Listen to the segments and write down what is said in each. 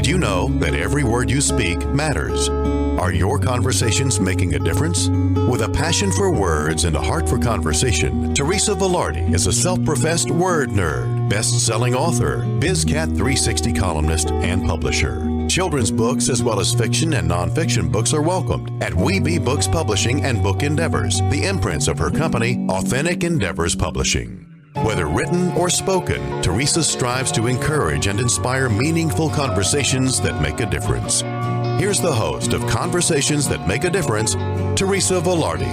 Did you know that every word you speak matters? Are your conversations making a difference? With a passion for words and a heart for conversation, Teresa Velardi is a self-professed word nerd, best-selling author, BizCat 360 columnist, and publisher. Children's books as well as fiction and nonfiction books are welcomed at We Be Books Publishing and Book Endeavors, the imprints of her company, Authentic Endeavors Publishing. Whether written or spoken, Teresa strives to encourage and inspire meaningful conversations that make a difference. Here's the host of Conversations That Make a Difference, Teresa Velardi.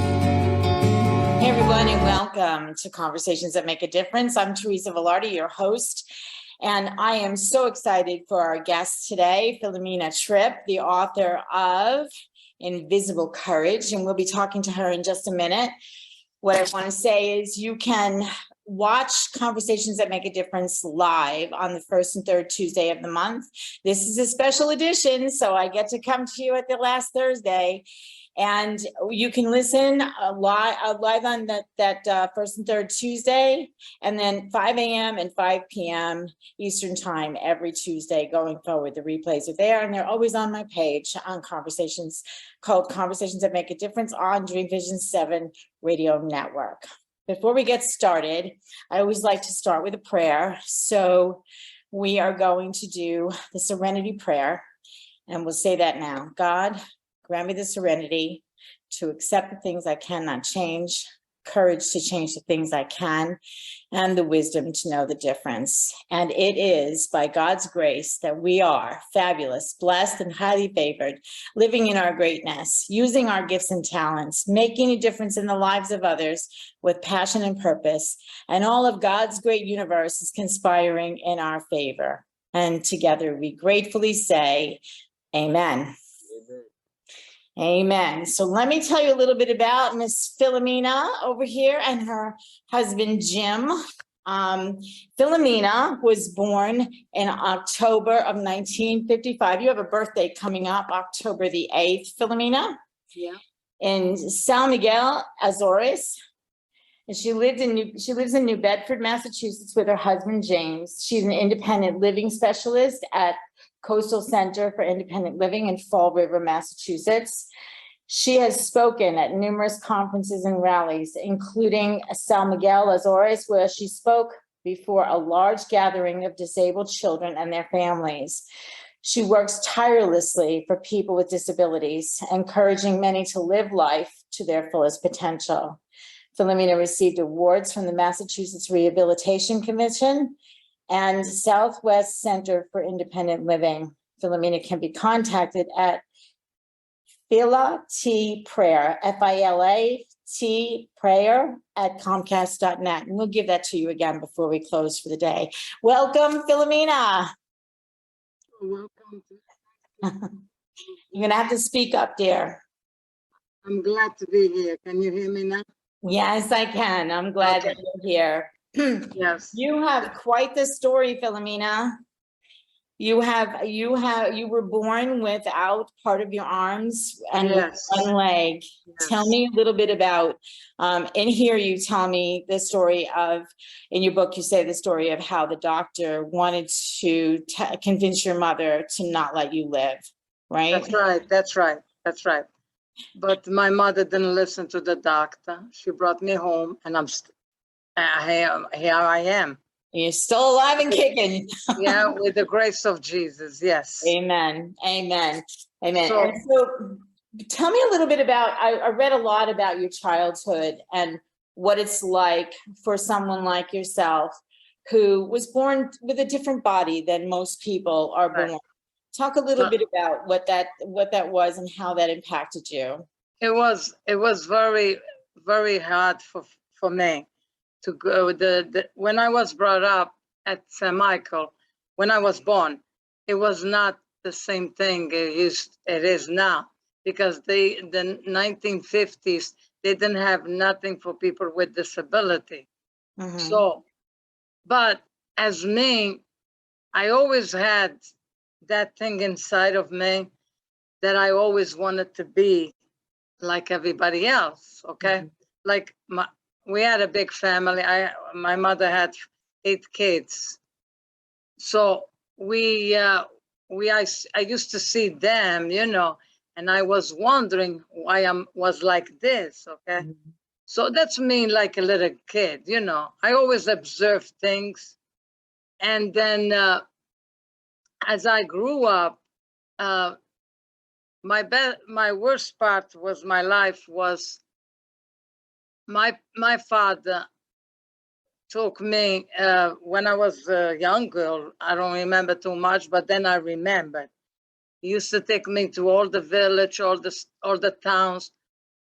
Hey everyone, and welcome to Conversations That Make a Difference. I'm Teresa Velardi, your host, and I am so excited for our guest today, Filomena Tripp, the author of Invisible Courage, and we'll be talking to her in just a minute. What I want to say is you can watch Conversations That Make a Difference live on the first and third Tuesday of the month. This is a special edition, so I get to come to you at the last Thursday. And you can listen live on that first and third Tuesday, and then 5 a.m. and 5 p.m. Eastern Time every Tuesday going forward. The replays are there, and they're always on my page on Conversations, called Conversations That Make a Difference on Dream Vision 7 Radio Network. Before we get started, I always like to start with a prayer. So we are going to do the Serenity Prayer, and we'll say that now. God, grant me the serenity to accept the things I cannot change, courage to change the things I can, and the wisdom to know the difference. And it is by God's grace that we are fabulous, blessed, and highly favored, living in our greatness, using our gifts and talents, making a difference in the lives of others with passion and purpose. And all of God's great universe is conspiring in our favor. And together we gratefully say, Amen. Amen. So let me tell you a little bit about Miss Filomena over here and her husband, Jim. Filomena was born in October of 1955. You have a birthday coming up, October the 8th, Filomena? Yeah. In Sao Migues, Azores. And she lives in New Bedford, Massachusetts with her husband, James. She's an independent living specialist at Coastal Center for Independent Living in Fall River, Massachusetts. She has spoken at numerous conferences and rallies, including Sao Migues, Azores, where she spoke before a large gathering of disabled children and their families. She works tirelessly for people with disabilities, encouraging many to live life to their fullest potential. Filomena received awards from the Massachusetts Rehabilitation Commission and Southwest Center for Independent Living. Filomena can be contacted at Serenity Prayer, F-I-L-A-T Prayer at Comcast.net. And we'll give that to you again before we close for the day. Welcome, Filomena. Welcome. You're gonna have to speak up, dear. I'm glad to be here. Can you hear me now? Yes, I can. I'm glad that you're here. Yes. You have quite the story, Filomena. You were born without part of your arms and Yes. one leg. Yes. Tell me a little bit about, in here you tell me the story of, in your book you say the story of how the doctor wanted to convince your mother to not let you live, right? That's right. But my mother didn't listen to the doctor. She brought me home, and here I am. You're still alive and kicking. Yeah, with the grace of Jesus, yes. Amen. Amen. Amen. So, and so tell me a little bit about, I read a lot about your childhood and what it's like for someone like yourself who was born with a different body than most people are born. Right. Talk a little bit about what that was and how that impacted you. It was very, very hard for me to go. When I was brought up at Sao Migues, when I was born, it was not the same thing it is now, because the 1950s, they didn't have nothing for people with disability. Mm-hmm. So, but as me, I always had that thing inside of me that I always wanted to be like everybody else, okay? Mm-hmm. Like we had a big family. My mother had 8 kids. So we I used to see them, you know, and I was wondering why I was like this, okay? Mhm. So that's me like a little kid, you know. I always observe things. And then as I grew up, uh, my worst part was my life was my father took me when I was a young girl. I don't remember too much, but then I remembered. He used to take me to all the village, all the towns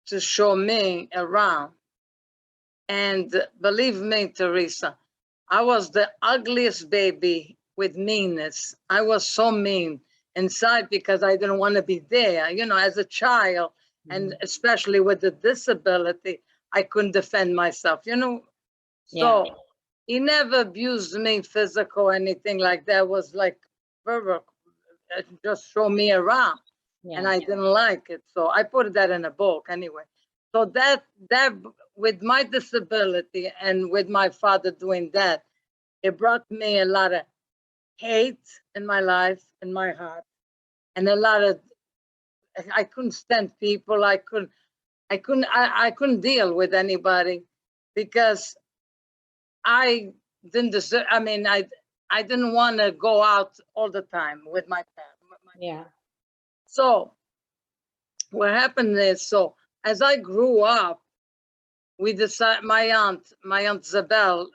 to show me around. And believe me, Teresa, I was the ugliest baby with meanness. I was so mean inside because I didn't want to be there, you know, as a child, and especially with the disability, I couldn't defend myself, you know. Yeah. So he never abused me physical or anything like that. It was like verbal, just show me around. And Yeah. I didn't like it. So I put that in a book anyway. So that with my disability and with my father doing that, it brought me a lot of hate in my life, in my heart, and a lot of I couldn't stand people. I couldn't deal with anybody because I didn't deserve. I mean, I didn't want to go out all the time with my parents. Yeah. So what happened is, so as I grew up, we decided, my aunt Zabel,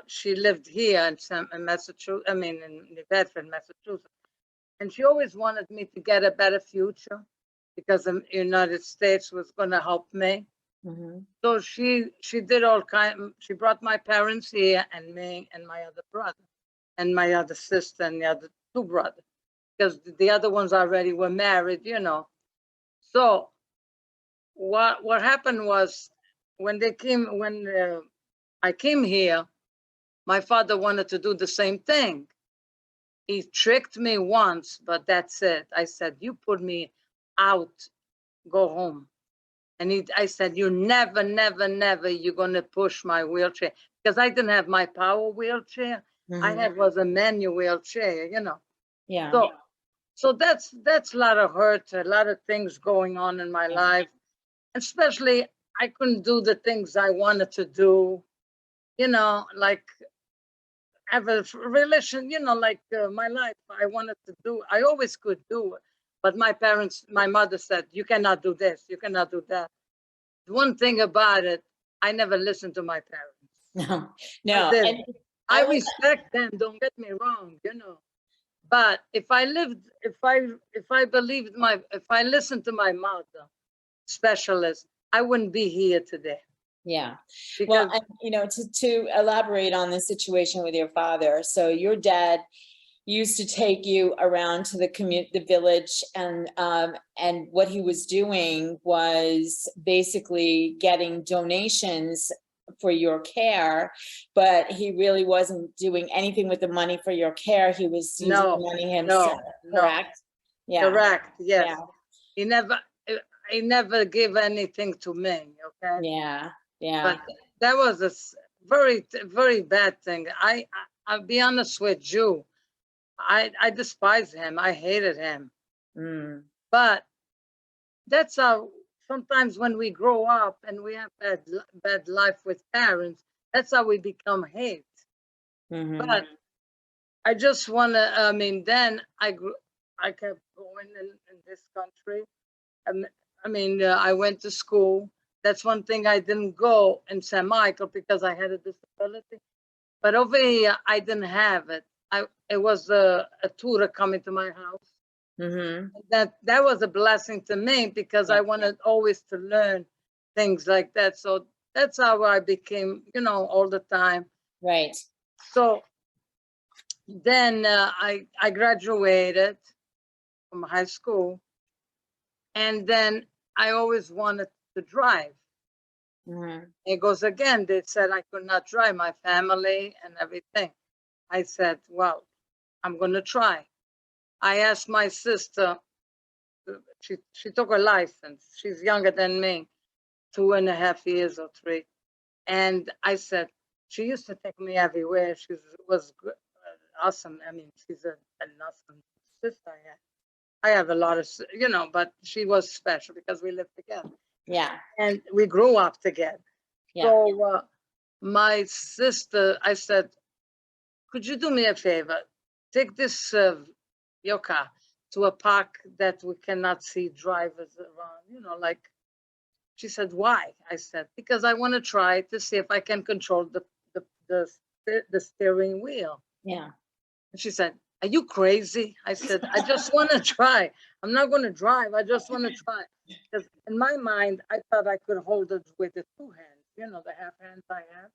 she lived here in Massachusetts, I mean, in Bedford, Massachusetts. And she always wanted me to get a better future because the United States was going to help me. Hmm. So she did she brought my parents here and me and my other brother and my other sister and the other two brothers because the other ones already were married, you know. So what happened was when I came here, my father wanted to do the same thing. He tricked me once, but that's it. I said, you put me out, go home. And I said, you never, never, never, you're going to push my wheelchair. Because I didn't have my power wheelchair. I Hmm. had was a manual wheelchair, you know. Yeah. So that's a lot of hurt, a lot of things going on in my life. Especially, I couldn't do the things I wanted to do, you know, like have a relation, you know, like my life I wanted to do. I always could do it. But my mother said, you cannot do this, you cannot do that. One thing about it, I never listened to my parents. No, I no. did. And I I was, respect them, don't get me wrong, you know. But if I listened to my mother, specialist, I wouldn't be here today. yeah. Well, Because and, you know, to elaborate on the situation with your father. So your dad used to take you around to the village, and what he was doing was basically getting donations for your care, but he really wasn't doing anything with the money for your care. He was using the no, money no, himself, no. correct? Yeah, Correct, yes. yeah, He never he never gave anything to me, okay? yeah, yeah, But that was very, very bad thing. I'll be honest with you. I despise him. I hated him. mm, But that's how sometimes when we grow up and we have bad life with parents, that's how we become hate. mhm, But I just wanna. I mean, then I kept going in this country. Um, I mean, I went to school. That's one thing I didn't go in San Michael because I had a disability. But over here, I didn't have it. It was a tutor coming to my house. mhm, That was a blessing to me because yeah, I wanted always to learn things like that. So that's how I became, you know, all the time. right, So then I graduated from high school, and then I always wanted to drive. mhm, It goes again. They said I could not drive, my family and everything. I said, well, I'm going to try. I asked my sister, she took a license. She's younger than me, 2.5 years or 3. And I said, she used to take me everywhere. She was awesome. I mean, she's an awesome sister. I have a lot of, but she was special because we lived together. Yeah. And we grew up together. Yeah. So my sister, I said, could you do me a favor? Take this your car to a park that we cannot see drivers around, like. She said, why? I said, because I want to try to see if I can control the steering wheel. Yeah. And she said, are you crazy? I said, I just want to try. I'm not going to drive. I just want to try. Because in my mind, I thought I could hold it with the two hands, the half hands I have.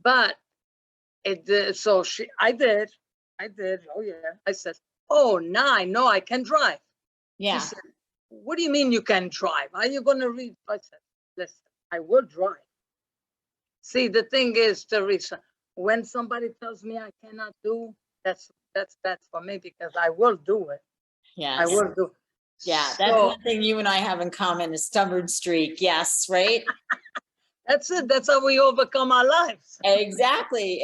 But it did. So I did. Oh, yeah. I said, oh, now I know I can drive. Yeah. She said, what do you mean you can drive? Are you going to read? I said, listen, I will drive. See, the thing is, Teresa, when somebody tells me I cannot do, that's for me because I will do it. Yes. I will do. Yeah, that's one thing you and I have in common, a stubborn streak. Yes, right? That's it. That's how we overcome our lives. Exactly.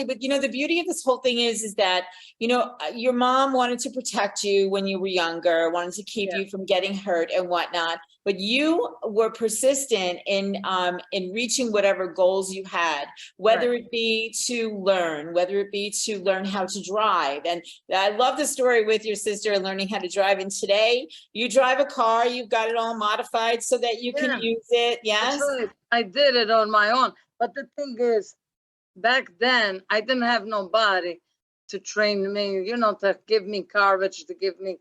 But the beauty of this whole thing is that, your mom wanted to protect you when you were younger, wanted to keep you from getting hurt and whatnot. But you were persistent in reaching whatever goals you had, whether it be to learn how to drive. And I love the story with your sister learning how to drive. And today you drive a car, you've got it all modified so that you can use it. Yes. That's right. I did it on my own. But the thing is, back then, I didn't have nobody to train me, to give me courage, to give me,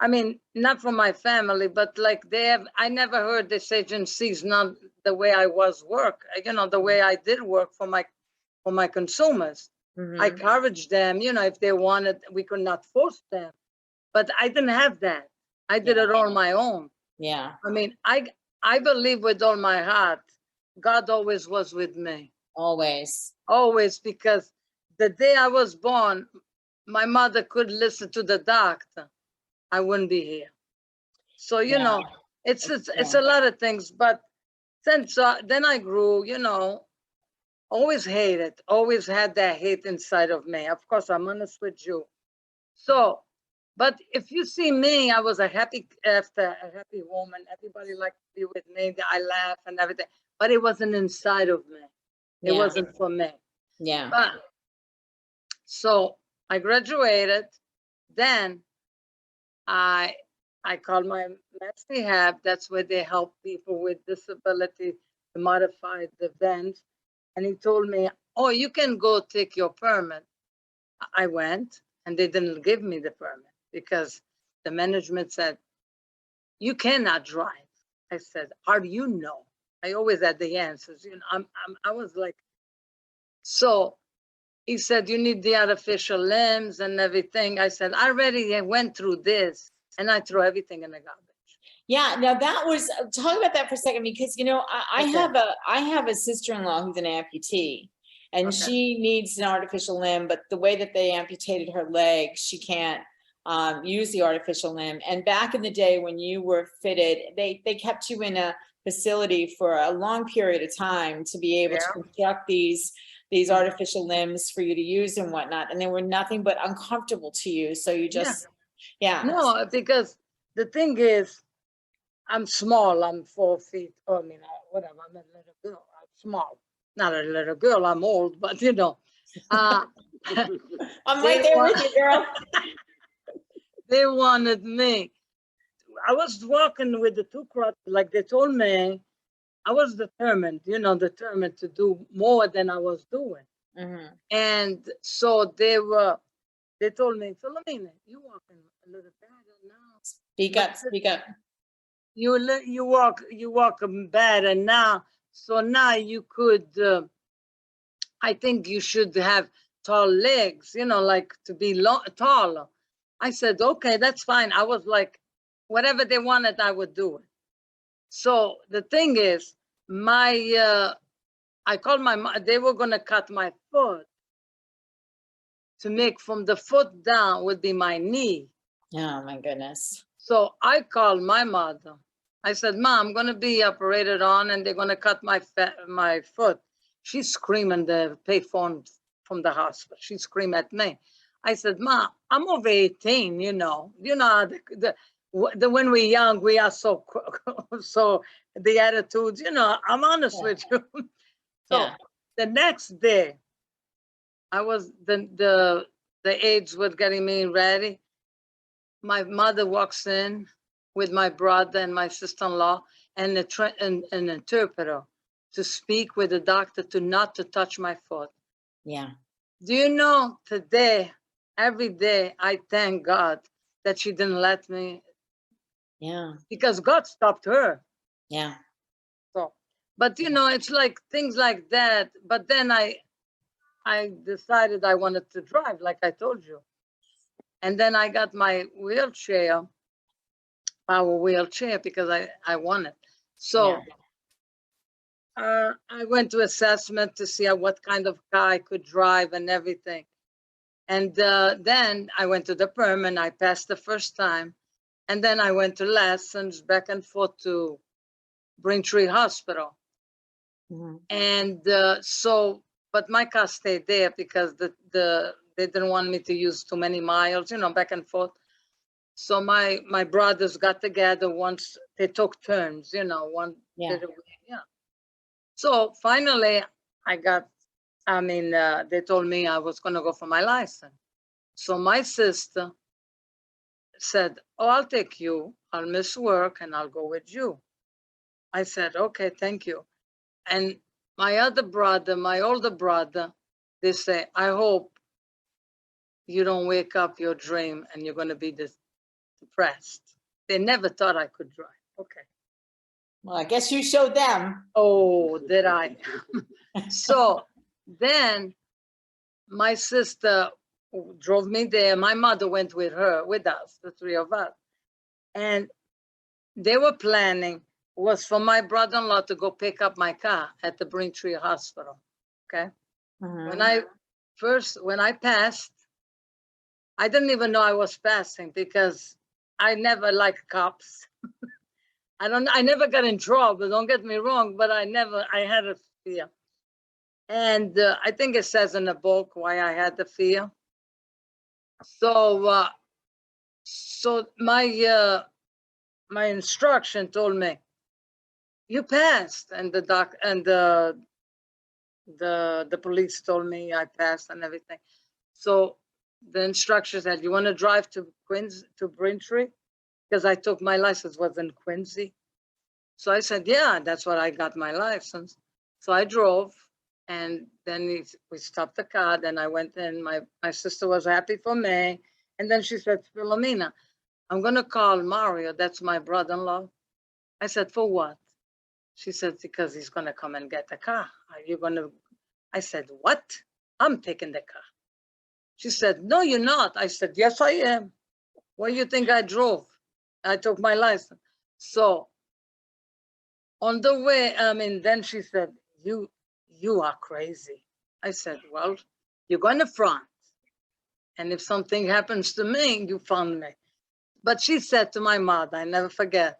I mean, not from my family, but like I never heard this agency's not the way I was work, the way I did work for my consumers. Mm-hmm. I encouraged them, if they wanted, we could not force them. But I didn't have that. I did it on my own. Yeah. I mean, I believe with all my heart, God always was with me. Always, because the day I was born, my mother could listen to the doctor. I wouldn't be here. So, it's a lot of things. But since then I grew, always had that hate inside of me. Of course, I'm honest with you. So, but if you see me, I was a happy woman. Everybody liked to be with me. I laugh and everything. But it wasn't inside of me. It wasn't for me. Yeah. But so I graduated. Then I called my Mass Rehab. That's where they help people with disability to modify the vents. And he told me, oh, you can go take your permit. I went and they didn't give me the permit because the management said, you cannot drive. I said, how do you know? I always had the answers. I was like, so he said, you need the artificial limbs and everything. I said, I already went through this, and I threw everything in the garbage. Yeah. Now that was, talk about that for a second, because, I have a sister-in-law who's an amputee, and she needs an artificial limb, but the way that they amputated her leg, she can't use the artificial limb. And back in the day when you were fitted, they kept you in a facility for a long period of time to be able to construct these artificial limbs for you to use and whatnot. And they were nothing but uncomfortable to you. So you just, No, because the thing is, I'm small. I'm 4 feet. Whatever. I'm a little girl. I'm small. Not a little girl. I'm old, but I'm right there with you, girl. They wanted me. I was walking with the two crutches, like they told me. I was determined, determined to do more than I was doing. Mm-hmm. And so they told me, Filomena, you walking a little better now. Speak up. You walk better now. So now you could, I think you should have tall legs, like to be taller. I said, okay, that's fine. I was like, whatever they wanted, I would do it. So the thing is, I called my mom. They were going to cut my foot to make from the foot down would be my knee. Oh, my goodness. So I called my mother. I said, Mom, I'm going to be operated on and they're going to cut my foot. She's screaming the payphone from the hospital. She screamed at me. I said, Ma, I'm over 18, you know. You know, when we're young, we are so, so the attitudes, you know, I'm honest with you. So the next day, I was, the aides were getting me ready. My mother walks in with my brother and my sister-in-law and an interpreter to speak with the doctor to not to touch my foot. Yeah. Do you know, today, every day, I thank God that she didn't let me. Yeah. Because God stopped her. Yeah. So, but you know, it's like things like that. But then I decided I wanted to drive, like I told you. And then I got my wheelchair, power wheelchair, because I wanted. So I went to assessment to see what kind of car I could drive and everything. And then I went to the perm and I passed the first time. And then I went to lessons back and forth to Braintree Hospital. Mm-hmm. And so, but my car stayed there because they didn't want me to use too many miles, you know, back and forth. So my brothers got together once, they took turns, you know, one did a week, yeah. So finally they told me I was gonna go for my license. So my sister said, oh, I'll take you, I'll miss work and I'll go with you. I said, okay, thank you. And my other brother, my older brother, they say, I hope you don't wake up your dream and you're going to be depressed. They never thought I could drive. Okay. Well, I guess you showed them. Oh, did I? So then my sister drove me there. My mother went with us, the three of us. And they were planning was for my brother-in-law to go pick up my car at the Braintree Hospital. Okay. Mm-hmm. When I passed, I didn't even know I was passing because I never liked cops. I never got in trouble, don't get me wrong, but I had a fear. And I think it says in the book why I had the fear. So, my instruction told me, you passed, and the police told me I passed and everything. So the instructor said, you want to drive to Braintree? Because I took my license was in Quincy. So I said, yeah, that's what I got my license. So I drove, and then we stopped the car. Then I went in. My sister was happy for me. And then she said, Filomena, I'm going to call Mario. That's my brother-in-law. I said, for what? She said, because he's going to come and get the car. Are you going to? I said, what? I'm taking the car. She said, no, you're not. I said, yes, I am. Where do you think I drove? I took my license. So on the way, then she said, you are crazy. I said, well, you're going to front. And if something happens to me, you found me. But she said to my mother, I never forget,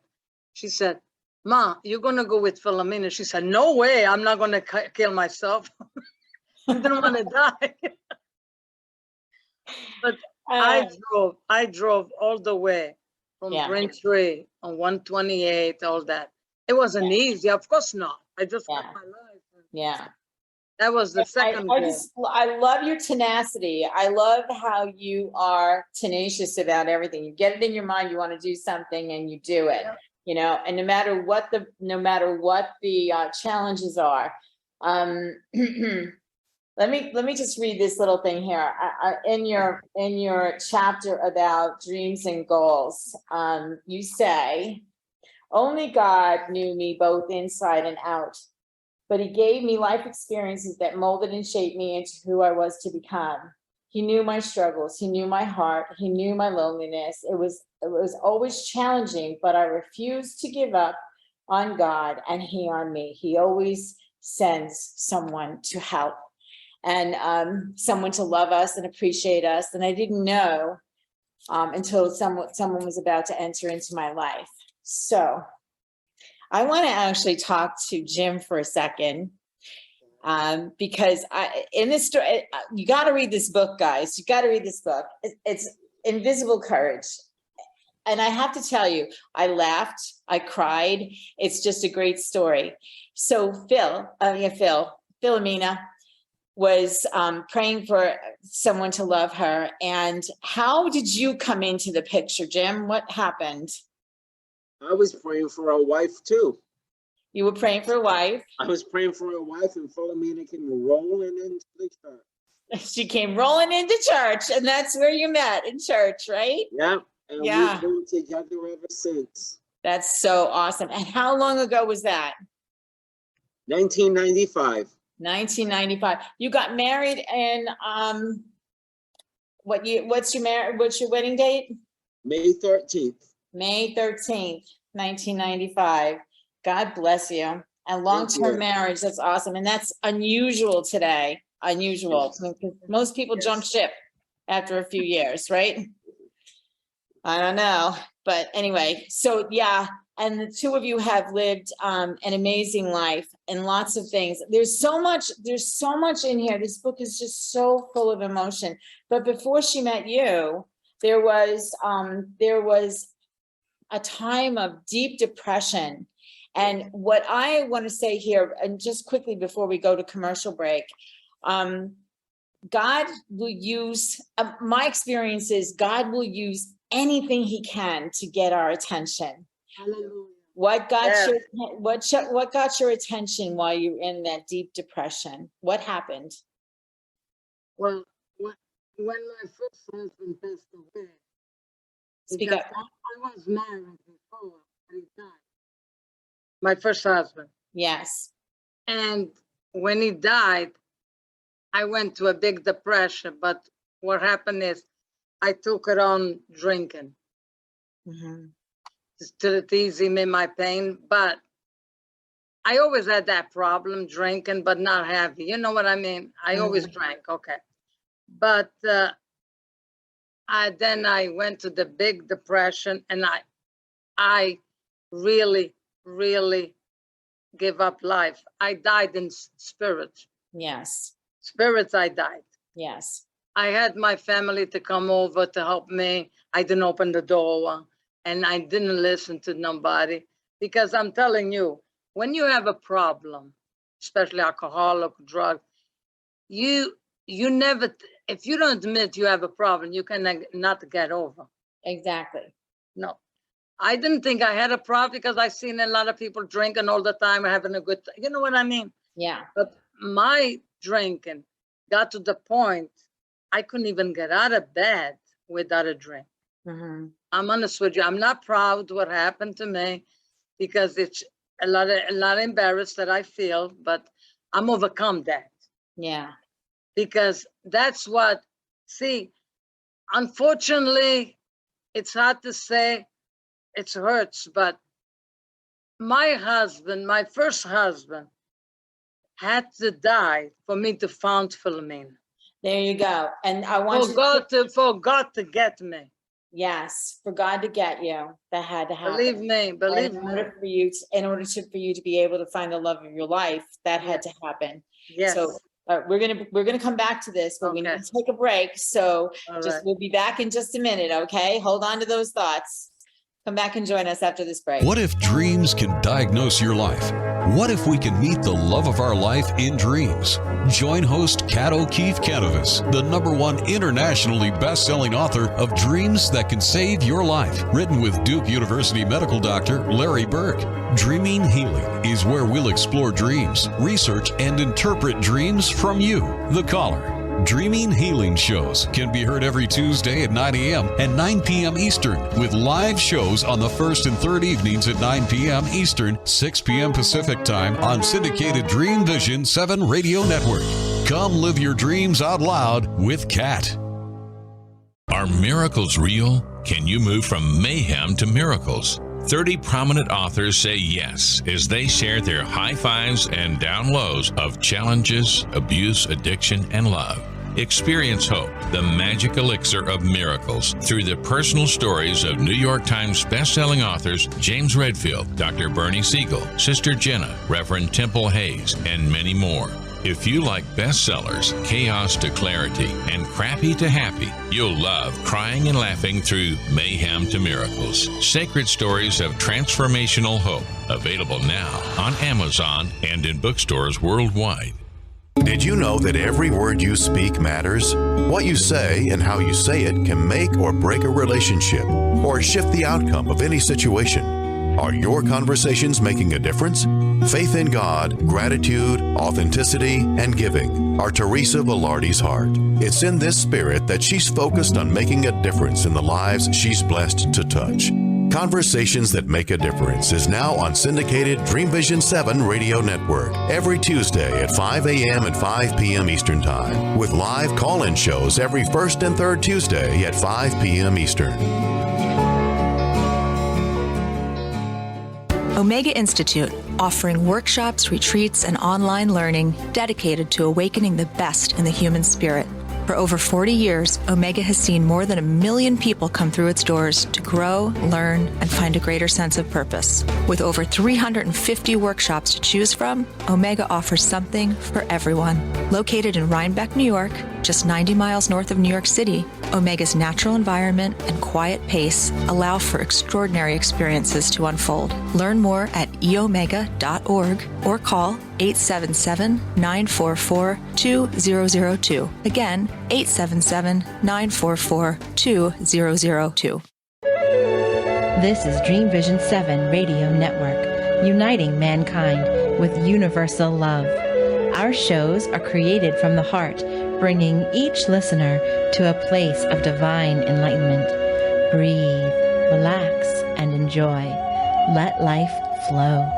she said, Ma, you're going to go with Filomena. She said, no way, I'm not going to kill myself. I didn't want to die. But I drove all the way from Braintree on 128, all that. It wasn't easy, of course not. I just got my life. Yeah. That was the second day. I love your tenacity. I love how you are tenacious about everything. You get it in your mind, you want to do something and you do it, you know, and no matter what the challenges are. Let me just read this little thing here. In your chapter about dreams and goals, you say, only God knew me both inside and out, but he gave me life experiences that molded and shaped me into who I was to become. He knew my struggles. He knew my heart. He knew my loneliness. It was always challenging, but I refused to give up on God and he on me. He always sends someone to help and someone to love us and appreciate us. And I didn't know until someone was about to enter into my life. So I want to actually talk to Jim for a second. because in this story, you got to read this book, guys. You got to read this book. It's Invisible Courage. And I have to tell you, I laughed, I cried. It's just a great story. So Filomena was praying for someone to love her. And how did you come into the picture, Jim? What happened? I was praying for a wife too. You were praying for a wife? I was praying for a wife, and Filomena came rolling into the church. She came rolling into church, and that's where you met, in church, right? Yeah. And we've been together ever since. That's so awesome. And how long ago was that? 1995. 1995. You got married in what year? What's your wedding date? May 13th. May 13th, 1995. God bless you. And long-term marriage, that's awesome. And that's unusual today. Unusual. Yes. Most people jump ship after a few years, right? I don't know. But anyway, so yeah. And the two of you have lived an amazing life and lots of things. There's so much in here. This book is just so full of emotion. But before she met you, there was a time of deep depression. And what I want to say here, and just quickly before we go to commercial break, God will use, my experience is God will use anything he can to get our attention. Hallelujah. What got your attention while you were in that deep depression? What happened? Well, when my first husband passed away, Speak up. I was married before he died. My first husband. Yes. And when he died, I went to a big depression. But what happened is I took it on drinking. Mm-hmm. To ease me my pain. But I always had that problem, drinking, but not heavy. You know what I mean? I always drank, okay. But then I went to the big depression, and I really, really give up life. I died in spirit. Yes. Spirits, I died. Yes. I had my family to come over to help me. I didn't open the door, and I didn't listen to nobody, because I'm telling you, when you have a problem, especially alcoholic, drug, you never, if you don't admit you have a problem, you can not get over. Exactly. No. I didn't think I had a problem because I seen a lot of people drinking all the time, having a good time. You know what I mean? Yeah. But my drinking got to the point I couldn't even get out of bed without a drink. Mm-hmm. I'm honest with you. I'm not proud what happened to me, because it's a lot embarrassed that I feel, but I'm overcome that. Yeah. Because that's what, see, unfortunately, it's hard to say, it hurts, but my husband, my first husband, had to die for me to found Filomena. There you go. And I want for God to get me. Yes, for God to get you, that had to happen. Believe me. In order for you to be able to find the love of your life, that had to happen. Yes. So we're gonna come back to this, but we need to take a break. So we'll be back in just a minute. Okay, hold on to those thoughts. Come back and join us after this break. What if dreams can diagnose your life? What if we can meet the love of our life in dreams? Join host Kat O'Keefe Canavas, the #1 internationally best-selling author of Dreams That Can Save Your Life, written with Duke University medical doctor Larry Burke. Dreaming Healing is where we'll explore dreams, research, and interpret dreams from you, the caller. Dreaming Healing shows can be heard every Tuesday at 9 a.m. and 9 p.m. Eastern, with live shows on the first and third evenings at 9 p.m. Eastern, 6 p.m. Pacific Time on syndicated Dream Vision 7 radio network. Come live your dreams out loud with Kat. Are miracles real? Can you move from mayhem to miracles? 30 prominent authors say yes as they share their high fives and down lows of challenges, abuse, addiction, and love. Experience hope, the magic elixir of miracles, through the personal stories of New York Times bestselling authors James Redfield, Dr. Bernie Siegel, Sister Jenna, Reverend Temple Hayes, and many more. If you like bestsellers, chaos to clarity, and crappy to happy, you'll love crying and laughing through Mayhem to Miracles. Sacred stories of transformational hope. Available now on Amazon and in bookstores worldwide. Did you know that every word you speak matters? What you say and how you say it can make or break a relationship or shift the outcome of any situation. Are your conversations making a difference? Faith in God, gratitude, authenticity, and giving are Teresa Velardi's heart. It's in this spirit that she's focused on making a difference in the lives she's blessed to touch. Conversations That Make a Difference is now on syndicated Dream Vision 7 radio network every Tuesday at 5 a.m. and 5 p.m. Eastern Time, with live call-in shows every first and third Tuesday at 5 p.m. Eastern. Omega Institute, offering workshops, retreats, and online learning dedicated to awakening the best in the human spirit. For over 40 years, Omega has seen more than 1 million people come through its doors to grow, learn, and find a greater sense of purpose. With over 350 workshops to choose from, Omega offers something for everyone. Located in Rhinebeck, New York, just 90 miles north of New York City, Omega's natural environment and quiet pace allow for extraordinary experiences to unfold. Learn more at eomega.org or call 877-944-2002. Again, 877-944-2002. This is Dream Vision 7 Radio Network, uniting mankind with universal love. Our shows are created from the heart, bringing each listener to a place of divine enlightenment. Breathe, relax, and enjoy. Let life flow.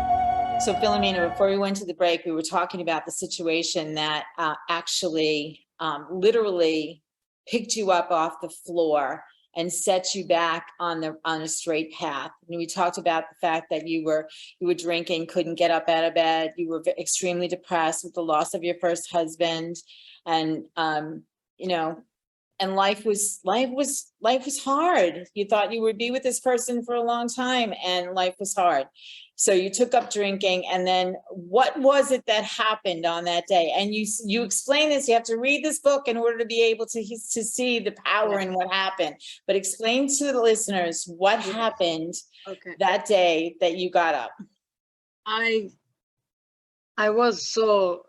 So Filomena, before we went to the break, we were talking about the situation that actually literally picked you up off the floor and set you back on a straight path. And we talked about the fact that you were drinking, couldn't get up out of bed. You were extremely depressed with the loss of your first husband, and and life was hard. You thought you would be with this person for a long time, and life was hard. So you took up drinking, and then what was it that happened on that day? And you explain this. You have to read this book in order to be able to see the power in what happened. But explain to the listeners what happened that day that you got up. I was so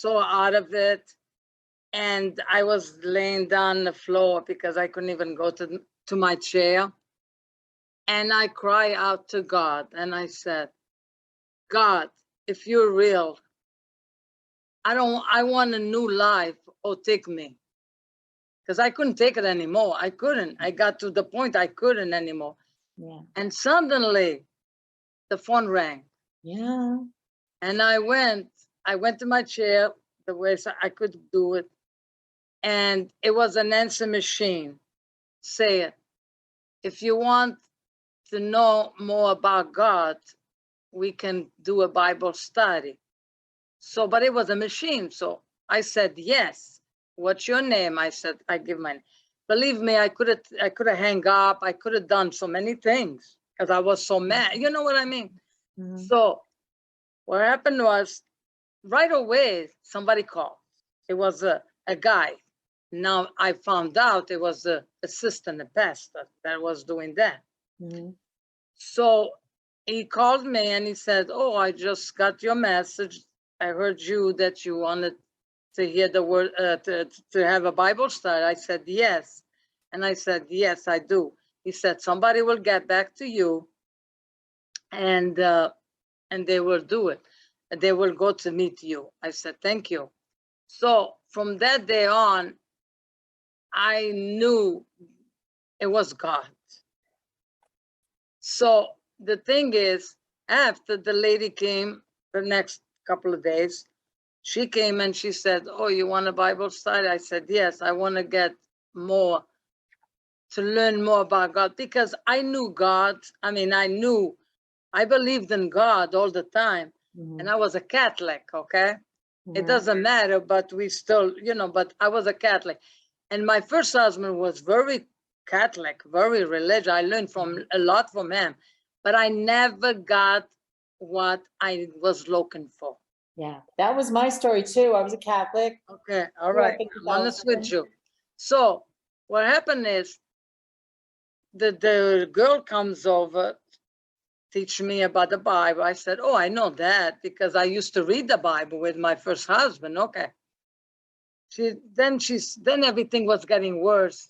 out of it, and I was laying down on the floor because I couldn't even go to my chair. And I cry out to God, and I said, God, if you're real, I want a new life. Oh, take me. Because I couldn't take it anymore. I couldn't. I got to the point I couldn't anymore. Yeah. And suddenly the phone rang. Yeah. And I went to my chair the way I could do it. And it was an answer machine. Say it. If you want to know more about God, we can do a Bible study. So, but it was a machine. So I said, yes. What's your name? I said, I give my name. Believe me, I could have hung up. I could have done so many things because I was so mad. You know what I mean? Mm-hmm. So what happened was right away, somebody called. It was a guy. Now I found out it was the assistant, the pastor that was doing that. Mm-hmm. So he called me and he said, oh, I just got your message. I heard that you wanted to hear the word, to have a Bible study. I said, yes. And I said, yes, I do. He said, somebody will get back to you and they will do it. They will go to meet you. I said, thank you. So from that day on, I knew it was God. So the thing is, after the lady came the next couple of days, she came and she said, oh, you want a Bible study? I said, yes, I want to get more, to learn more about God, because I knew God. I mean, I believed in God all the time. Mm-hmm. And I was a Catholic, okay? Mm-hmm. It doesn't matter, but we still, but I was a Catholic. And my first husband was very Catholic, very religious. I learned a lot from him, but I never got what I was looking for. Yeah, that was my story too. I was a Catholic. Okay, all Grew up right. in I'm honest with Catholicism. you. So what happened is the girl comes over, teach me about the Bible. I said, oh, I know that because I used to read the Bible with my first husband. Okay. Then everything was getting worse.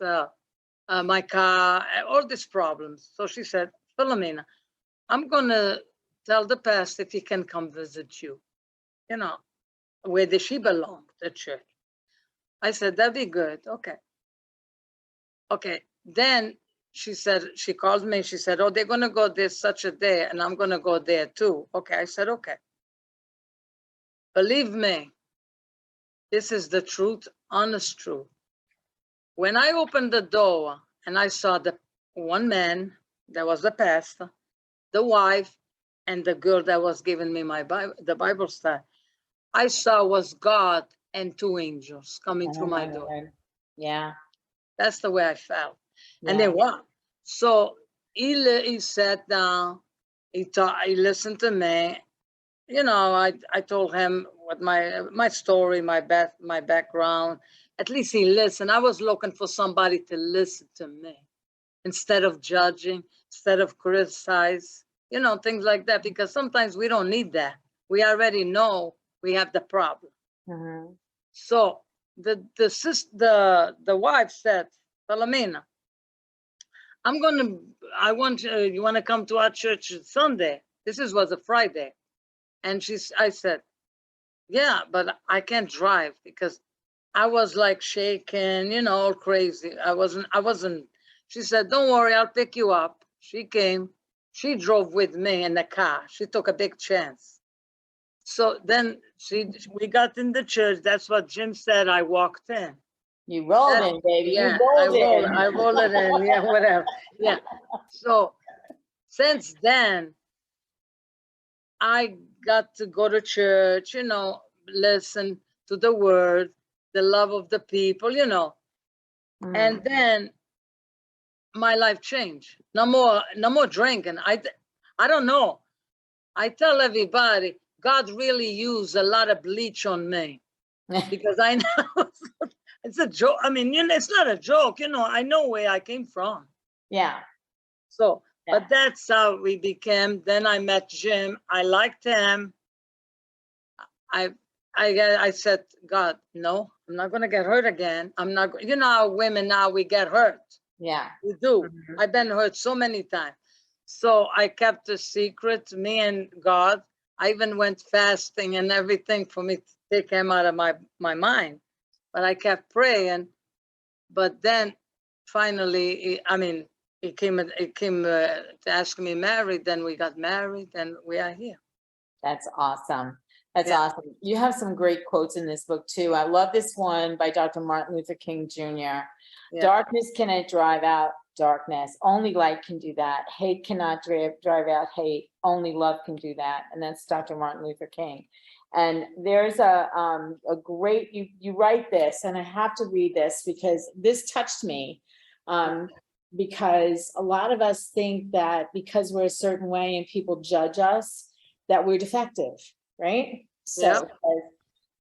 My car, all these problems. So she said, Filomena, I'm gonna tell the pastor if he can come visit you, where does she belong, the church. I said, that'd be good. Okay. Then she said, she called me, she said, oh, they're gonna go this such a day, and I'm gonna go there too. Okay, I said, okay. Believe me, this is the truth, honest truth. When I opened the door and I saw the one man that was the pastor, the wife, and the girl that was giving me my Bible, the Bible study, I saw was God and two angels coming through my door. Lord. Yeah. That's the way I felt. Yeah. And then what? So he sat down, he listened to me. I told him what my story, my background. At least he listened. I was looking for somebody to listen to me instead of judging, instead of criticize, things like that, because sometimes we don't need that. We already know we have the problem. Mm-hmm. So the wife said, Filomena, you want to come to our church Sunday? Was a Friday. And I said, yeah, but I can't drive because I was like shaking, all crazy. I wasn't. She said, don't worry, I'll pick you up. She came, she drove with me in the car. She took a big chance. So then we got in the church. That's what Jim said. I walked in. You rolled in, baby. Yeah, You rolled in. I rolled it in. Yeah, whatever. Yeah. So since then, I got to go to church, listen to the word, the love of the people, And then my life changed. No more drinking. I don't know. I tell everybody, God really used a lot of bleach on me because I know it's a joke. I mean, it's not a joke. I know where I came from. Yeah. So, but that's how we became. Then I met Jim. I liked him. I said, God, no, I'm not going to get hurt again. I'm not, how women now, we get hurt. Yeah. We do. Mm-hmm. I've been hurt so many times. So I kept a secret, me and God. I even went fasting and everything for me to take him out of my mind. But I kept praying. But then finally, he came to ask me married. Then we got married and we are here. That's awesome. That's awesome. You have some great quotes in this book too. I love this one by Dr. Martin Luther King Jr. Yeah. Darkness cannot drive out darkness. Only light can do that. Hate cannot drive out hate. Only love can do that. And that's Dr. Martin Luther King. And there's a great, you write this, and I have to read this because this touched me. Because a lot of us think that because we're a certain way and people judge us, that we're defective, right? So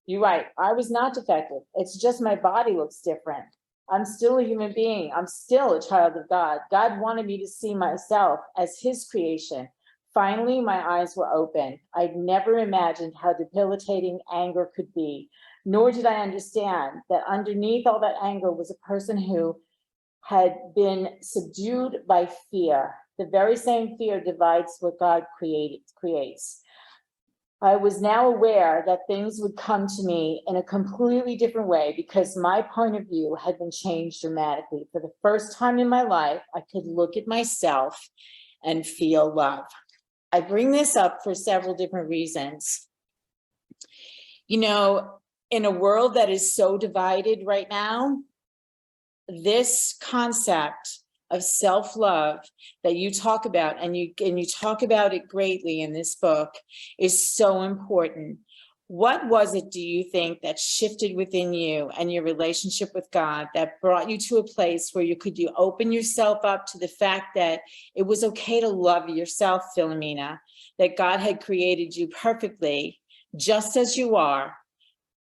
you're right. I was not defective. It's just my body looks different. I'm still a human being. I'm still a child of God. God wanted me to see myself as his creation. Finally, my eyes were open. I'd never imagined how debilitating anger could be, nor did I understand that underneath all that anger was a person who had been subdued by fear. The very same fear divides what God creates. I was now aware that things would come to me in a completely different way because my point of view had been changed dramatically. For the first time in my life, I could look at myself and feel love. I bring this up for several different reasons. In a world that is so divided right now, this concept of self-love that you talk about, and you talk about it greatly in this book, is so important. What was it, do you think, that shifted within you and your relationship with God that brought you to a place where you open yourself up to the fact that it was okay to love yourself, Filomena, that God had created you perfectly, just as you are.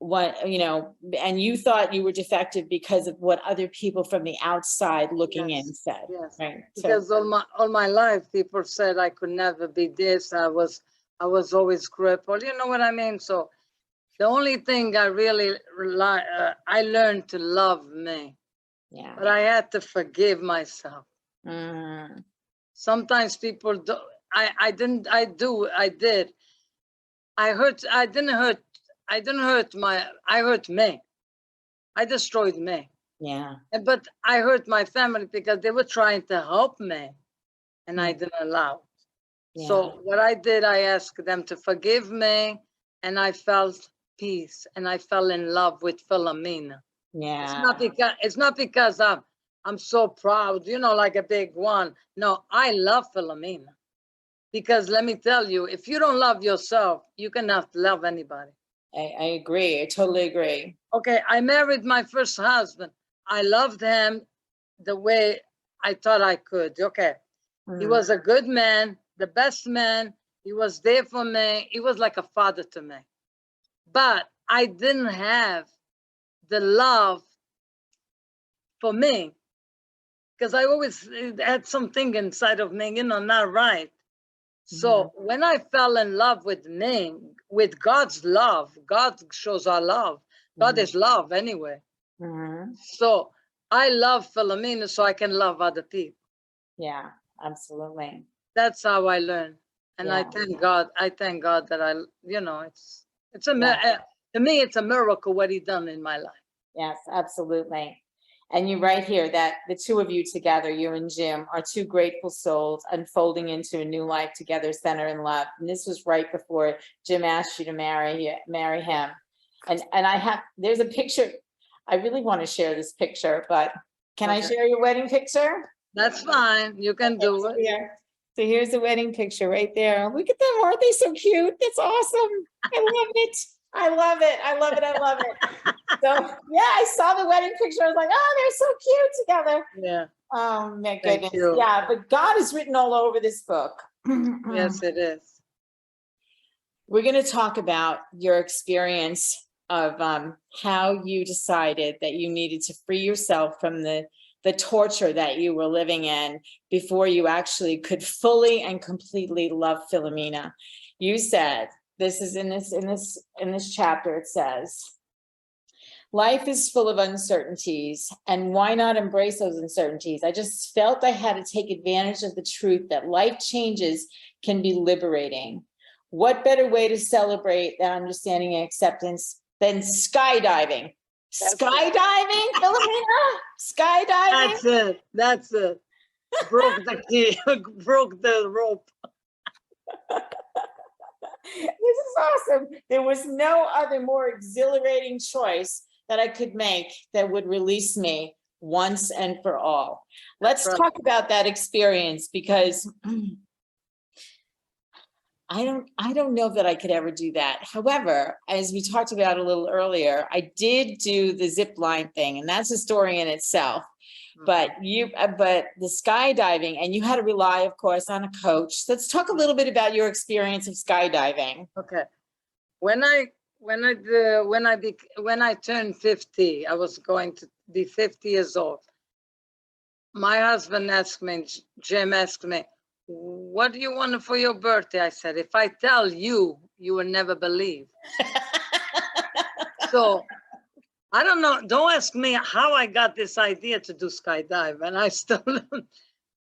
What, you know, and you thought you were defective because of what other people from the outside looking in said. Yes. Right. Because all my life people said I could never be this. I was always crippled. You know what I mean? So the only thing I really I learned to love me. Yeah. But I had to forgive myself. Mm. Sometimes people do. I did. I did. I hurt me. I destroyed me. Yeah. But I hurt my family because they were trying to help me and I didn't allow. Yeah. So what I did, I asked them to forgive me and I felt peace and I fell in love with Filomena. Yeah. It's not because I'm so proud, you know, like a big one. No, I love Filomena. Because let me tell you, if you don't love yourself, you cannot love anybody. I agree. I totally agree. Okay, I married my first husband. I loved him the way I thought I could. Okay. He was a good man, the best man. He was there for me. He was like a father to me. But I didn't have the love for me because I always had something inside of me, you know, not right. So when I fell in love with me, with God's love, God shows our love. God is love anyway. So I love Filomena so I can love other people. Yeah, absolutely. That's how I learned. And Yeah. I thank God. I thank God that you know, to me, it's a miracle what he done in my life. Yes, absolutely. And you write here that the two of you together, you and Jim, are two grateful souls unfolding into a new life together, centered in love. And this was right before Jim asked you to marry him. And there's a picture. I really want to share this picture, but can I share your wedding picture? That's fine. You can do it. Yeah. So here's the wedding picture right there. Look at them. Aren't they so cute? That's awesome. I love it. I love it. I love it. I love it. So yeah, I saw the wedding picture. I was like, oh, they're so cute together. Yeah. Oh my Thank goodness. you. Yeah, but God is written all over this book. Yes, it is. We're going to talk about your experience of how you decided that you needed to free yourself from the torture that you were living in before you actually could fully and completely love Filomena. You said, this is in this chapter, it says, life is full of uncertainties, and why not embrace those uncertainties? I just felt I had to take advantage of the truth that life changes can be liberating. What better way to celebrate that understanding and acceptance than skydiving? Skydiving, Filomena? Skydiving? That's it. Broke the key, broke the rope. This is awesome. There was no other more exhilarating choice that I could make that would release me once and for all. Let's talk about that experience, because I don't know that I could ever do that. However, as we talked about a little earlier, I did do the zip line thing, and that's a story in itself. But the skydiving, and you had to rely, of course, on a coach. Let's talk a little bit about your experience of skydiving. Okay. When I turned 50, I was going to be 50 years old. My husband asked me, Jim asked me, what do you want for your birthday? I said, if I tell you, you will never believe. So I don't know. Don't ask me how I got this idea to do skydive. And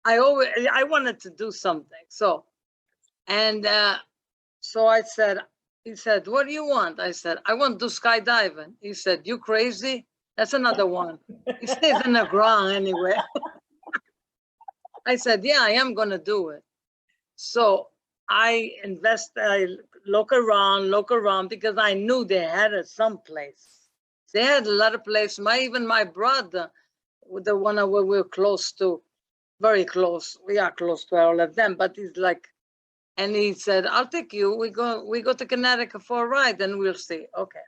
I wanted to do something. So I said, he said, what do you want? I said, I want to do skydiving. He said, you crazy? That's another one. He stays in the ground anyway. I said, yeah, I am going to do it. So I look around because I knew they had it someplace. They had a lot of places. Even my brother, the one where we're close to, very close. We are close to all of them, but he's like, and he said, I'll take you. We go to Connecticut for a ride and we'll see. Okay.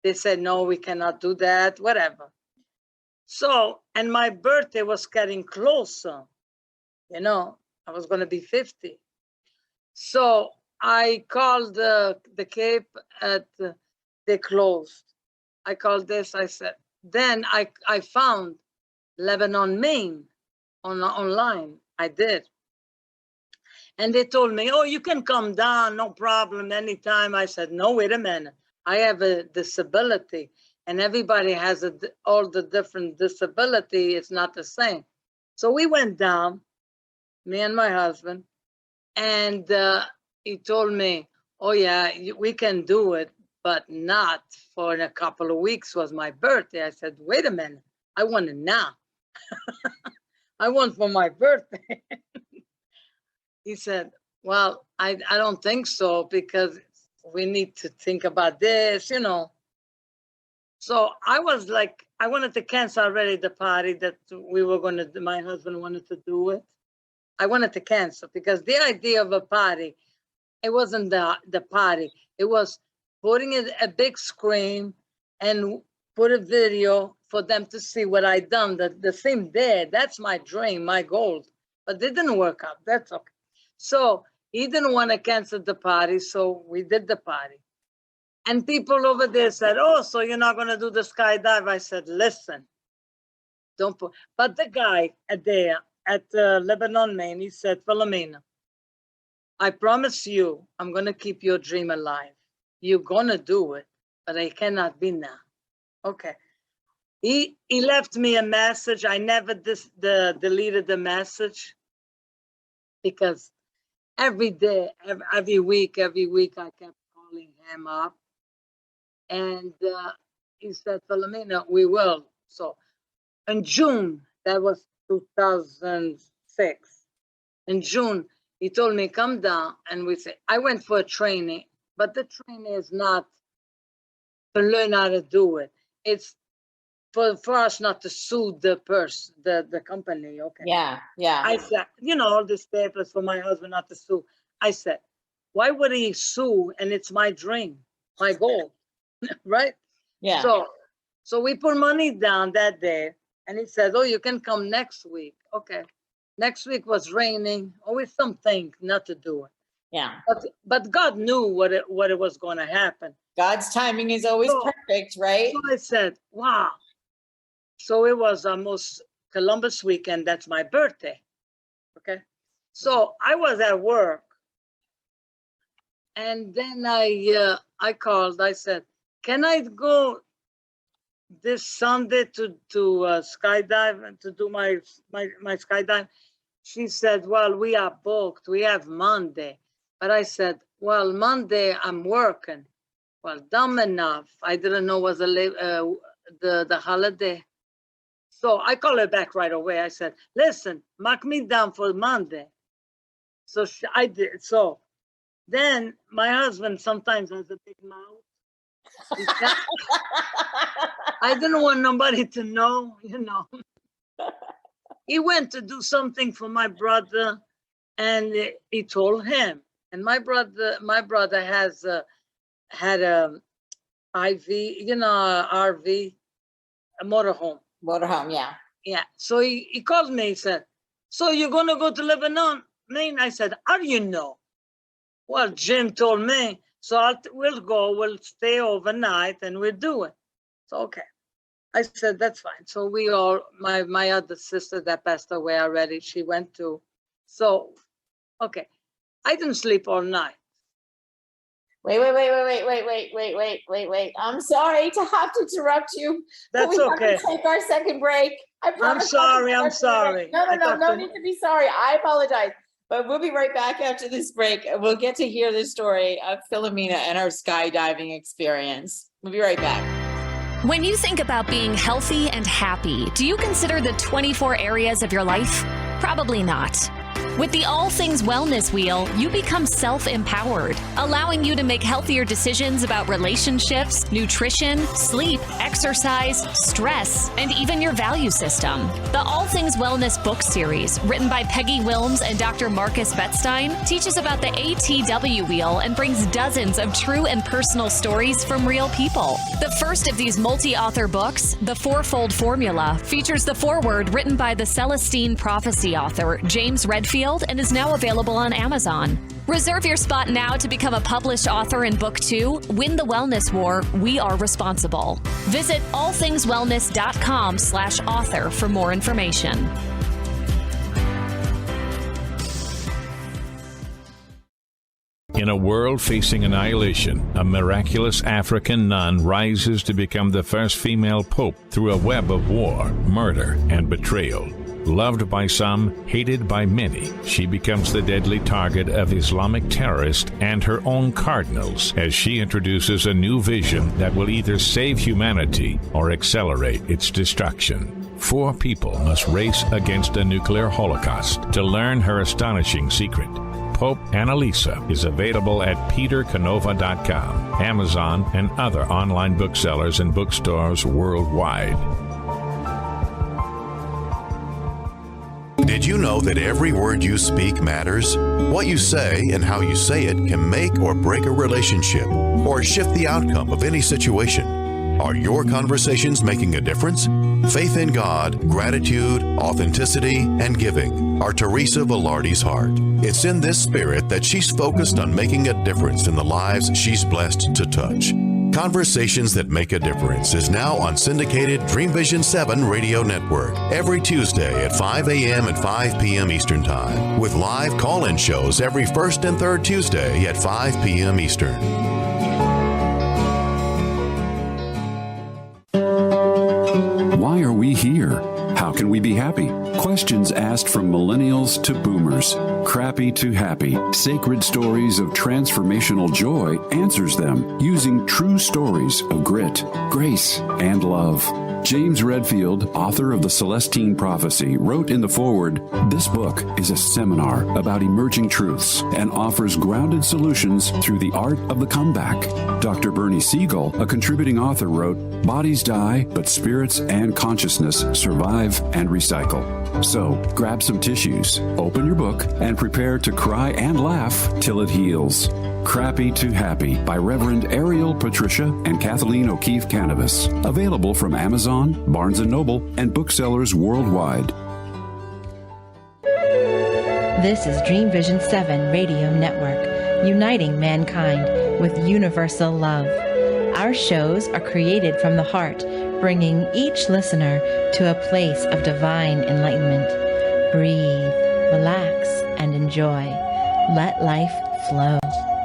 They said, no, we cannot do that, whatever. So, and my birthday was getting closer. You know, I was going to be 50. So I called the Cape they closed. I called this, I said, then I found Lebanon, Maine online. I did. And they told me, oh, you can come down, no problem, anytime. I said, no, wait a minute. I have a disability, and everybody has all the different disability. It's not the same. So we went down, me and my husband, and he told me, oh, yeah, we can do it, but not for a couple of weeks. Was my birthday. I said, wait a minute. I want it now. I want for my birthday. He said, well, I don't think so, because we need to think about this, you know. So I was like, I wanted to cancel already the party that we were going to, my husband wanted to do it. I wanted to cancel because the idea of a party, it wasn't the party. It was putting a big screen and put a video for them to see what I done the same day. That's my dream, my goal. But it didn't work out. That's okay. So he didn't want to cancel the party, so we did the party. And people over there said, oh, so you're not going to do the skydive? I said, listen, don't put. But the guy there at Lebanon, Maine, he said, Filomena, I promise you, I'm going to keep your dream alive. You're going to do it, but it cannot be now. Okay. He left me a message. I never deleted the message, because every day, every week, I kept calling him up. And he said, Filomena, we will. So in June, that was 2006. In June, he told me, come down. And we said, I went for a training, but the training is not to learn how to do it. It's for us not to sue the person, the company, okay? Yeah. I said, you know, all these papers for my husband not to sue. I said, why would he sue? And it's my dream, my goal, right? Yeah. So we put money down that day, and he said, oh, you can come next week. Okay. Next week was raining, always something not to do it. Yeah. But God knew what it was going to happen. God's timing is always perfect, right? So I said, wow. So it was almost Columbus weekend. That's my birthday. Okay. So I was at work. And then I called. I said, can I go this Sunday to skydive and to do my skydive? She said, well, we are booked. We have Monday. But I said, well, Monday I'm working. Well, dumb enough. I didn't know it was the holiday. So I called her back right away. I said, listen, mark me down for Monday. So I did. So then my husband sometimes has a big mouth. I didn't want nobody to know, you know. He went to do something for my brother, and he told him. And my brother had a IV, you know, RV, a motorhome. Motorhome, yeah. Yeah. So he called me. He said, so you're going to go to Lebanon, Maine? I said, how do you know? Well, Jim told me. So we'll go. We'll stay overnight and we'll do it. So, okay. I said, that's fine. So we all, my other sister that passed away already, she went too. So, okay. I didn't sleep all night. Wait. I'm sorry to have to interrupt you. That's okay. Have to take our second break. I promise. I'm sorry. No need to be sorry. I apologize. But we'll be right back after this break. We'll get to hear the story of Filomena and her skydiving experience. We'll be right back. When you think about being healthy and happy, do you consider the 24 areas of your life? Probably not. With the All Things Wellness Wheel, you become self-empowered, allowing you to make healthier decisions about relationships, nutrition, sleep, exercise, stress, and even your value system. The All Things Wellness book series, written by Peggy Wilms and Dr. Marcus Bettstein, teaches about the ATW wheel and brings dozens of true and personal stories from real people. The first of these multi-author books, The Fourfold Formula, features the foreword written by the Celestine Prophecy author, James Redfield, and is now available on Amazon. Reserve your spot now to become a published author in Book 2, Win the Wellness War, We Are Responsible. Visit allthingswellness.com/author for more information. In a world facing annihilation, a miraculous African nun rises to become the first female pope through a web of war, murder, and betrayal. Loved by some, hated by many, she becomes the deadly target of Islamic terrorists and her own cardinals as she introduces a new vision that will either save humanity or accelerate its destruction. 4 people must race against a nuclear holocaust to learn her astonishing secret. Pope Annalisa is available at petercanova.com, Amazon, and other online booksellers and bookstores worldwide. Did you know that every word you speak matters? What you say and how you say it can make or break a relationship or shift the outcome of any situation. Are your conversations making a difference? Faith in God, gratitude, authenticity, and giving are Teresa Velardi's heart. It's in this spirit that she's focused on making a difference in the lives she's blessed to touch. Conversations That Make a Difference is now on syndicated Dream Vision 7 radio network every Tuesday at 5 a.m. and 5 p.m. Eastern Time, with live call-in shows every first and third Tuesday at 5 p.m. Eastern. Why are we here? How can we be happy? Questions asked from millennials to boomers. Crappy to happy. Sacred stories of transformational joy answers them using true stories of grit, grace, and love. James Redfield, author of the Celestine Prophecy, wrote in the foreword, "This book is a seminar about emerging truths and offers grounded solutions through the art of the comeback." Dr. Bernie Siegel, a contributing author, wrote, "Bodies die, but spirits and consciousness survive and recycle." So, grab some tissues, open your book, and prepare to cry and laugh till it heals. Crappy to Happy by Reverend Ariel Patricia and Kathleen O'Keefe Cannabis. Available from Amazon, Barnes & Noble, and booksellers worldwide. This is Dream Vision 7 Radio Network, uniting mankind with universal love. Our shows are created from the heart, bringing each listener to a place of divine enlightenment. Breathe, relax, and enjoy. Let life flow.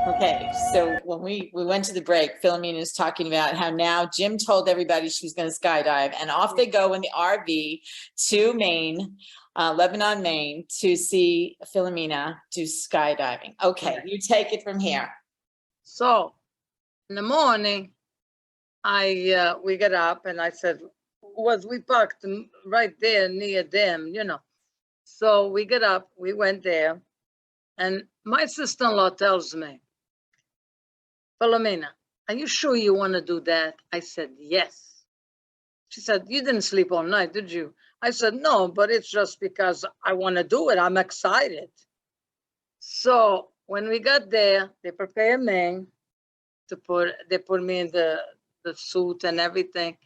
Okay, so when we went to the break, Filomena is talking about how now Jim told everybody she was going to skydive, and off they go in the RV to Maine, Lebanon, Maine, to see Filomena do skydiving. Okay, you take it from here. So in the morning, we get up and I said, we parked right there near them, So we get up, we went there, and my sister-in-law tells me, "Filomena, are you sure you want to do that?" I said, "Yes." She said, "You didn't sleep all night, did you?" I said, "No, but it's just because I want to do it. I'm excited." So when we got there, they prepared me they put me in the suit and everything.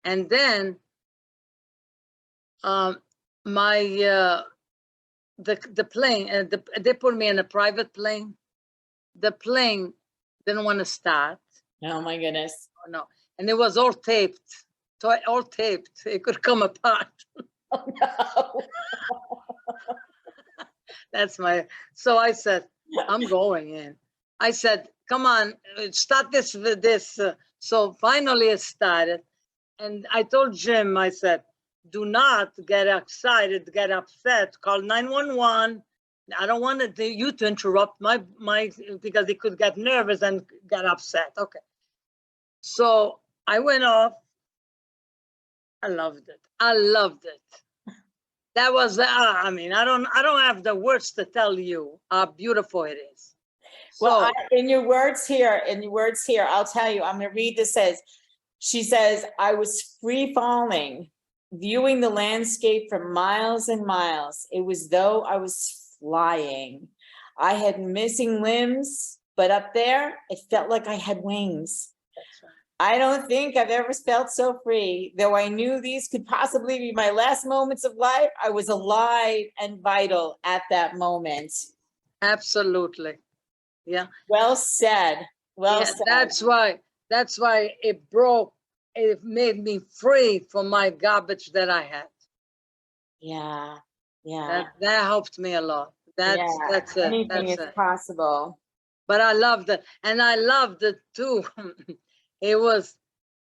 And then the plane, they put me in a private plane. The plane didn't want to start. Oh my goodness. Oh, no. And it was all taped. It could come apart. Oh no. So I said, "I'm going in." I said, "Come on, start this with this." So finally it started. And I told Jim, I said, "Do not get excited, get upset, call 911. I don't want you to interrupt my because he could get nervous and get upset." Okay. So I went off. I loved it. That was, I don't have the words to tell you how beautiful it is. Well, in your words here, I'll tell you, I'm going to read this. She says, "I was free falling, viewing the landscape for miles and miles. It was though I was flying. I had missing limbs, but up there, it felt like I had wings. I don't think I've ever felt so free. Though I knew these could possibly be my last moments of life, I was alive and vital at that moment. Absolutely. Yeah. Well said. Well Yeah, said. that's why it made me free from my garbage that I had. Yeah. Yeah. That helped me a lot. That's it. Anything That's is it. possible. But I loved it. And I loved it too. It was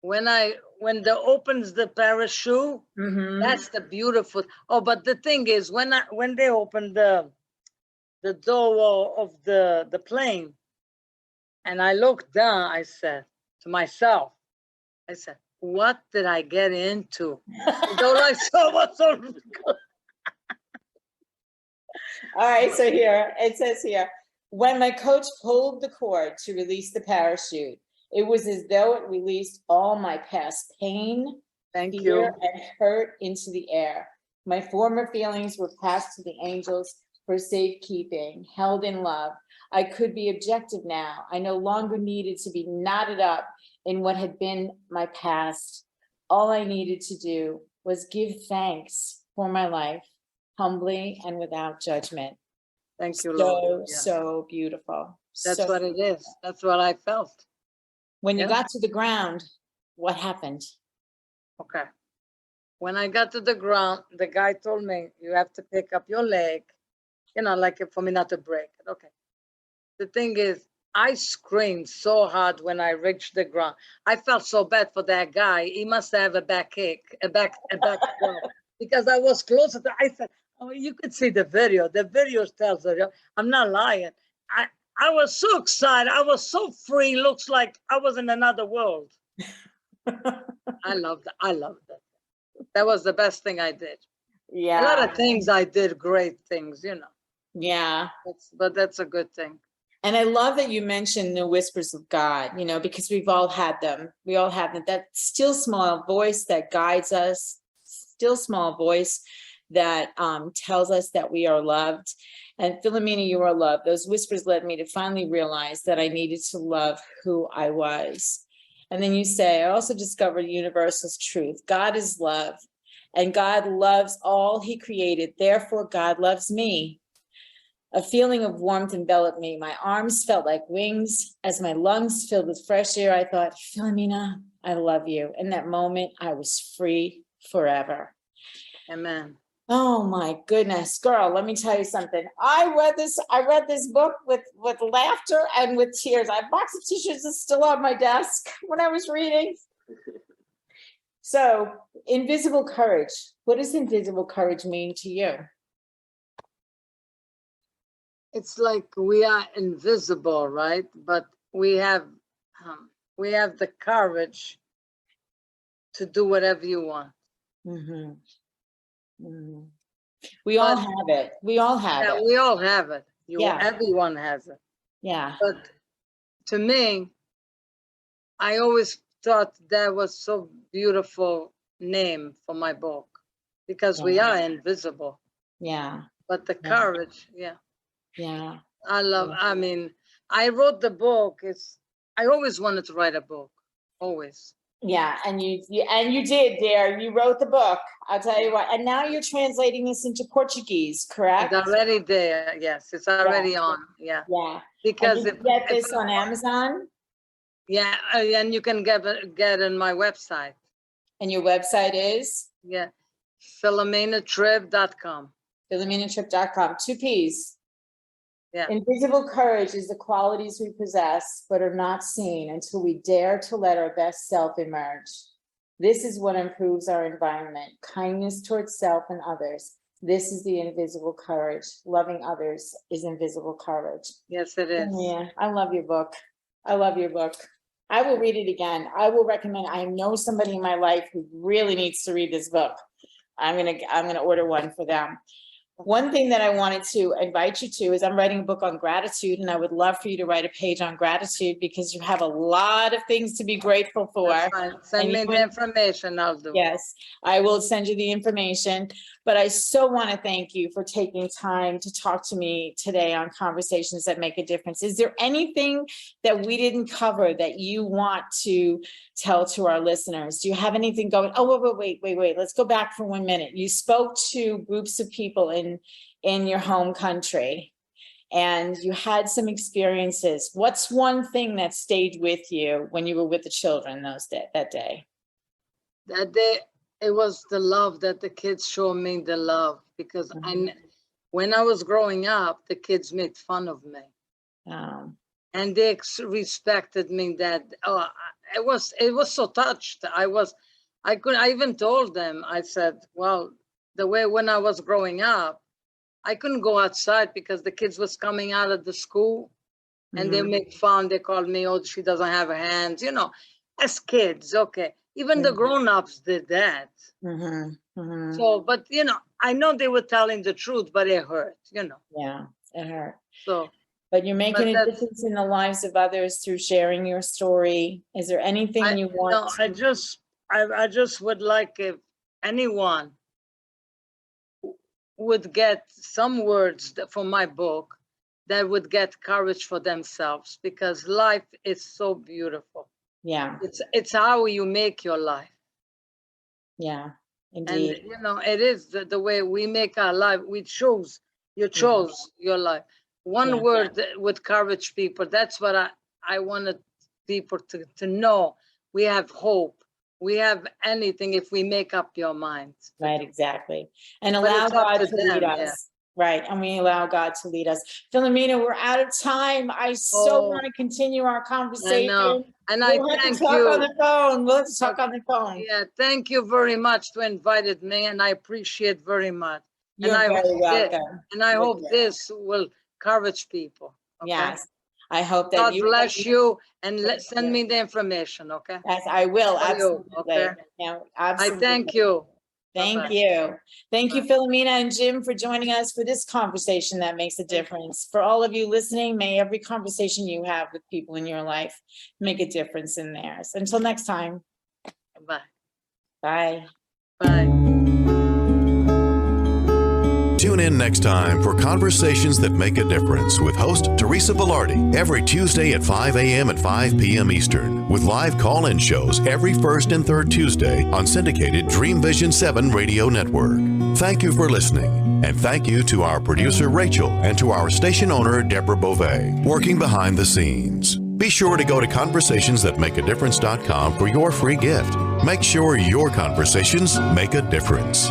when they opens the parachute, Mhm. that's the beautiful. Oh, but the thing is, when they opened the door of the plane, and I looked down, I said to myself, I said, what did I get into? All I saw was so good. All right, so here, it says here, when my coach pulled the cord to release the parachute, it was as though it released all my past pain, fear, and hurt into the air. My former feelings were passed to the angels for safekeeping, held in love. I could be objective now. I no longer needed to be knotted up in what had been my past. All I needed to do was give thanks for my life, humbly and without judgment. Thank you, Lord. So beautiful. That's what it is. That's what I felt. When you got to the ground, what happened? Okay. When I got to the ground, the guy told me, you have to pick up your leg, like for me not to break it. Okay. The thing is, I screamed so hard when I reached the ground. I felt so bad for that guy. He must have a backache, a back because I was closer to, I said, oh, you could see the video. The video tells her, I'm not lying. I was so excited. I was so free. Looks like I was in another world. I loved it. That was the best thing I did. Yeah. A lot of things I did, great things, Yeah. But that's a good thing. And I love that you mentioned the whispers of God, because we've all had them. We all have them. That still small voice that guides us, still small voice that tells us that we are loved. And Filomena, you are loved. Those whispers led me to finally realize that I needed to love who I was. And then you say, I also discovered universal truth. God is love, and God loves all he created. Therefore, God loves me. A feeling of warmth enveloped me. My arms felt like wings. As my lungs filled with fresh air, I thought, Filomena, I love you. In that moment, I was free forever. Amen. Oh my goodness, girl, let me tell you something. I read this book with laughter and with tears. I have a box of t-shirts that's still on my desk when I was reading. So, invisible courage. What does invisible courage mean to you? It's like we are invisible, right? But we have the courage to do whatever you want. Mm-hmm. Mm-hmm. We all have it. We all have it. We all have it. Yeah. Everyone has it. Yeah. But to me, I always thought that was so beautiful name for my book, because we are invisible. Yeah. But the courage, Yeah. I mean, I wrote the book. I always wanted to write a book, always. Yeah, and you did, dear. You wrote the book. I'll tell you what. And now you're translating this into Portuguese, correct? It's already there. Yes, it's already on. Yeah. Yeah. Because you get this on Amazon. Yeah, and you can get it on my website. And your website is? Yeah, FilomenaTripp.com. FilomenaTripp.com. 2 P's. Yeah. Invisible courage is the qualities we possess but are not seen until we dare to let our best self emerge. This is what improves our environment. Kindness towards self and others. This is the invisible courage. Loving others is invisible courage. Yes, it is. Yeah, I love your book. I love your book. I will read it again. I will recommend. I know somebody in my life who really needs to read this book. I'm gonna order one for them. One thing that I wanted to invite you to is I'm writing a book on gratitude, and I would love for you to write a page on gratitude because you have a lot of things to be grateful for. Send me the information, I'll do. Yes, I will send you the information. But I so want to thank you for taking time to talk to me today on Conversations That Make a Difference. Is there anything that we didn't cover that you want to tell to our listeners? Do you have anything going? Oh, wait. Let's go back for 1 minute. You spoke to groups of people in your home country, and you had some experiences. What's one thing that stayed with you when you were with the children that day? That day, it was the love that the kids showed me, the love, because when I was growing up, the kids made fun of me. And they respected me. That it was so touched. I even told them, I said, well, the way when I was growing up, I couldn't go outside because the kids was coming out of the school and they make fun. They called me, oh, she doesn't have hands, you know, as kids. Okay. Even the grown-ups did that. So, but, you know, I know they were telling the truth, but it hurt, you know. Yeah, it hurt. So, but you're making a difference in the lives of others through sharing your story. Is there anything you want? No, I just would like if anyone would get some words from my book that would get courage for themselves, because life is so beautiful. Yeah. It's how you make your life. Yeah, indeed. And, you know, it is the way we make our life. You chose your life. One word that would encourage people. That's what I wanted people to know. We have hope. We have anything if we make up your mind. Right, exactly. And allow God to lead us. Yeah. Right, and we allow God to lead us. Filomena, we're out of time. I so want to continue our conversation. I know. And we'll thank you. You. On the phone. We'll have to talk on the phone. Yeah, thank you very much to invited me, and I appreciate very much. You're very welcome. And I hope this will encourage people. Okay? Yes, I hope that God bless you, and send me the information, okay? Yes, I will, absolutely. Okay? Yeah, absolutely. I thank you. Thank you. Thank you, Filomena and Jim, for joining us for this conversation that makes a difference. For all of you listening, may every conversation you have with people in your life make a difference in theirs. Until next time. Bye. Bye. Bye. Tune in next time for Conversations That Make a Difference with host Teresa Velardi every Tuesday at 5 a.m. and 5 p.m. Eastern, with live call-in shows every first and third Tuesday on syndicated Dream Vision 7 radio network. Thank you for listening, and thank you to our producer Rachel and to our station owner Deborah Beauvais, working behind the scenes. Be sure to go to conversationsthatmakeadifference.com for your free gift. Make sure your conversations make a difference.